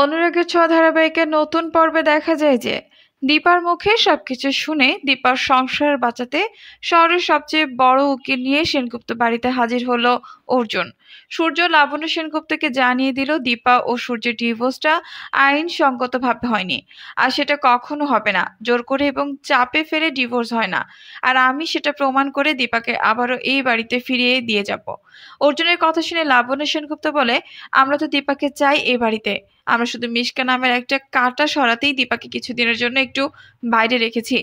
অনুরাগের ছোঁয়া ধারাবাহিকের নতুন পর্বে দেখা যায় যে দীপার মুখে সবকিছু শুনে দীপার সংসার বাঁচাতে শহরের সবচেয়ে বড় উকিল নিয়ে সেনগুপ্ত বাড়িতে হাজির হলো অর্জুন। সূর্য লাবণ্য সেনগুপ্তকে জানিয়ে দিল দীপা ও সূর্যের ডিভোর্সটা আইনসঙ্গতভাবে হয়নি, আর সেটা কখনো হবে না। জোর করে এবং চাপে ফেলে ডিভোর্স হয় না। আর আমি সেটা প্রমাণ করে দীপাকে আবারও এই বাড়িতে ফিরিয়ে দিয়ে যাব। অর্জুনের কথা শুনে লাবণ্য সেনগুপ্ত বলে, আমরা তো দীপাকে চাই এই বাড়িতে। আমরা শুধু মিশকা নামের একটা কাঁটা সরাতেই দীপাকে কিছুদিনের জন্য একটু বাইরে রেখেছি।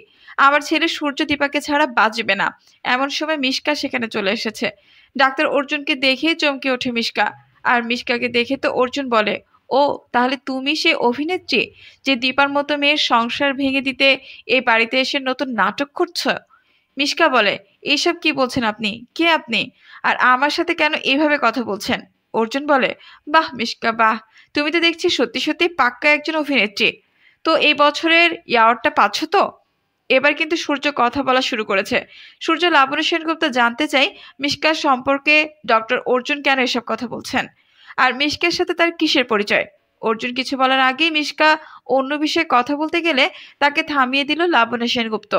আমার ছেলে সূর্য দীপাকে ছাড়া বাঁচবে না। এমন সময় মিশকা সেখানে চলে এসেছে। ডাক্তার অর্জুনকে দেখেই চমকে ওঠে মিশকা। আর মিশকাকে দেখে তো অর্জুন বলে, ও তাহলে তুমি সেই অভিনেত্রী যে দীপার মতো মেয়ের সংসার ভেঙে দিতে এই বাড়িতে এসে নতুন নাটক করছো? মিশকা বলে, এইসব কি বলছেন আপনি? কে আপনি? আর আমার সাথে কেন এইভাবে কথা বলছেন? অর্জুন বলে, বাহ মিশকা বাহ, তুমি তো দেখছি সত্যি সত্যি পাক্কা একজন অভিনেত্রী। তো এই বছরের ইয়ারটা পাচ্ছ তো? এবার কিন্তু সূর্য কথা বলা শুরু করেছে। সূর্য লাবণ্য সেনগুপ্ত জানতে চাই মিশকার সম্পর্কে ডক্টর অর্জুন কেন এসব কথা বলছেন, আর মিশকার সাথে তার কিসের পরিচয়। অর্জুন কিছু বলার আগেই মিশকা অন্য বিষয়ে কথা বলতে গেলে তাকে থামিয়ে দিল লাবণ্য সেনগুপ্ত।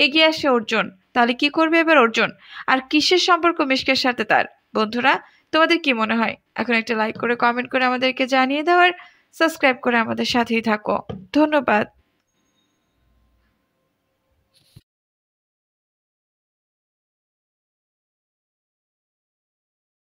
এগিয়ে আসে অর্জুন। তাহলে কি করবে এবার অর্জুন? আর কিসের সম্পর্ক মিশকার সাথে তার? বন্ধুরা, তোমাদের কি মনে হয়? এখন একটা লাইক করে কমেন্ট করে আমাদেরকে জানিয়ে দাও, আর সাবস্ক্রাইব করে আমাদের সাথেই থাকো। ধন্যবাদ।